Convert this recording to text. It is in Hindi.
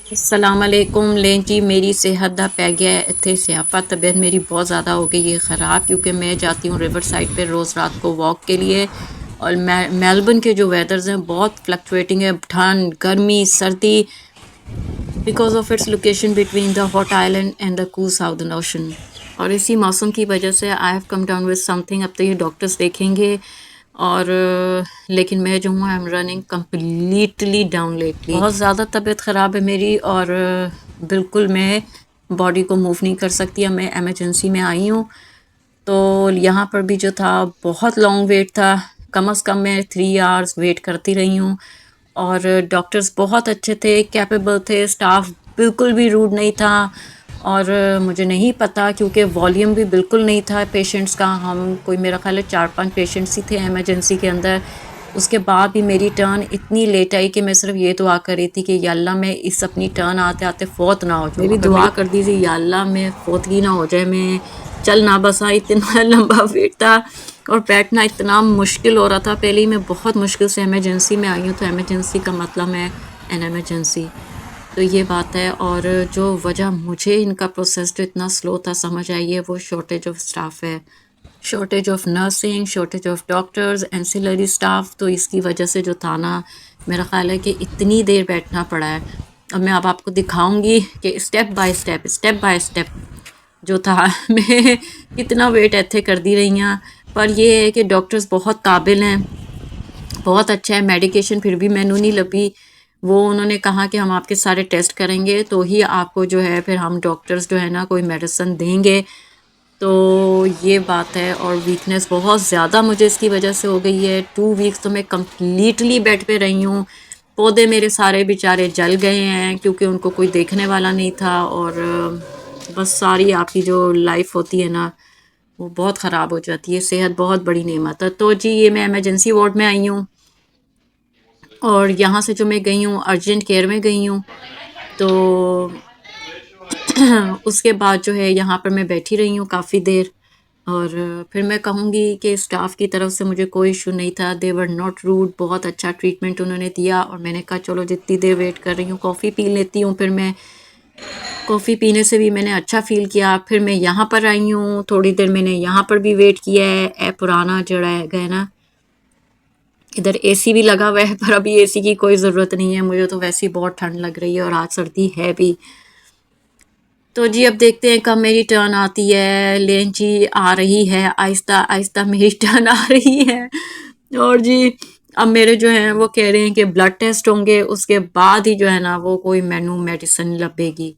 अस्सलाम वालेकुम लें जी मेरी सेहत दा पै गया है इत्थे स्यापा। तबीयत मेरी बहुत ज़्यादा हो गई है ख़राब क्योंकि मैं जाती हूँ रिवर साइड पे रोज़ रात को वॉक के लिए। और मेलबर्न के जो वेदर्स हैं बहुत फ्लक्चुएटिंग है, ठंड गर्मी सर्दी, because of its location between the hot island and the cool southern ocean. और इसी मौसम की वजह से I have come down with something. अब तो ये डॉक्टर्स देखेंगे। और लेकिन मैं जो हूँ I am running completely down lately. बहुत ज़्यादा तबीयत ख़राब है मेरी और बिल्कुल मैं बॉडी को मूव नहीं कर सकती। अब मैं एमरजेंसी में आई हूँ तो यहाँ पर भी जो था बहुत लॉन्ग वेट था। कम से कम मैं 3 आवर्स वेट करती रही हूँ। और डॉक्टर्स बहुत अच्छे थे, कैपेबल थे, स्टाफ बिल्कुल भी रूड नहीं था। और मुझे नहीं पता क्योंकि वॉल्यूम भी बिल्कुल नहीं था पेशेंट्स का। हम कोई मेरा ख्याल है 4-5 पेशेंट्स ही थे एमरजेंसी के अंदर। उसके बाद भी मेरी टर्न इतनी लेट आई कि मैं सिर्फ ये दुआ कर रही थी कि या अल्लाह मैं इस अपनी टर्न आते आते फौत ना हो जाऊँ। मेरी दुआ कर दी थी या अल्लाह मैं फौतगी ना हो जाए, मैं चल ना बसा। इतना लंबा वेट था और बैठना इतना मुश्किल हो रहा था। पहले ही मैं बहुत मुश्किल से एमरजेंसी में आई हूँ, तो एमरजेंसी का मतलब है एन एमरजेंसी। तो ये बात है। और जो वजह मुझे इनका प्रोसेस जो इतना स्लो था समझ आई है, वो शॉर्टेज ऑफ स्टाफ है, shortage of nursing, shortage of doctors, ancillary staff. तो इसकी वजह से जो था ना, मेरा ख्याल है कि इतनी देर बैठना पड़ा है। अब मैं अब आपको दिखाऊंगी कि स्टेप बाय स्टेप जो था मैं कितना वेट ऐथे कर दी रही हूँ। पर ये है कि डॉक्टर्स बहुत काबिल हैं, बहुत अच्छा है। मेडिकेशन फिर भी मैनू नहीं लभी। वो उन्होंने कहा कि हम आपके सारे टेस्ट करेंगे तो ही आपको जो है फिर हम डॉक्टर्स जो है ना कोई मेडिसिन देंगे। तो ये बात है। और वीकनेस बहुत ज़्यादा मुझे इसकी वजह से हो गई है। 2 वीक्स तो मैं कम्प्लीटली बेड पे रही हूँ। पौधे मेरे सारे बेचारे जल गए हैं क्योंकि उनको कोई देखने वाला नहीं था। और बस सारी आपकी जो लाइफ होती है ना वो बहुत ख़राब हो जाती है। सेहत बहुत बड़ी नेमत है। तो जी ये मैं इमरजेंसी वार्ड में आई हूँ और यहाँ से जो मैं गई हूँ अर्जेंट केयर में गई हूँ। तो उसके बाद जो है यहाँ पर मैं बैठी रही हूँ काफ़ी देर। और फिर मैं कहूँगी कि स्टाफ की तरफ से मुझे कोई इशू नहीं था। दे वर नॉट रूड, बहुत अच्छा ट्रीटमेंट उन्होंने दिया। और मैंने कहा चलो जितनी देर वेट कर रही हूँ कॉफ़ी पी लेती हूँ। फिर मैं कॉफ़ी पीने से भी मैंने अच्छा फ़ील किया। फिर मैं यहाँ पर आई हूँ, थोड़ी देर मैंने यहाँ पर भी वेट किया है। पुराना जड़ा है गया ना, इधर एसी भी लगा हुआ है पर अभी एसी की कोई ज़रूरत नहीं है। मुझे तो वैसे ही बहुत ठंड लग रही है और आज सर्दी है भी। तो जी अब देखते हैं कब मेरी टर्न आती है। लेन जी आ रही है, आहिस्ता आहिस्ता मेरी टर्न आ रही है। और जी अब मेरे जो हैं वो कह रहे हैं कि ब्लड टेस्ट होंगे, उसके बाद ही जो है ना वो कोई मेनू मेडिसिन लभेगी।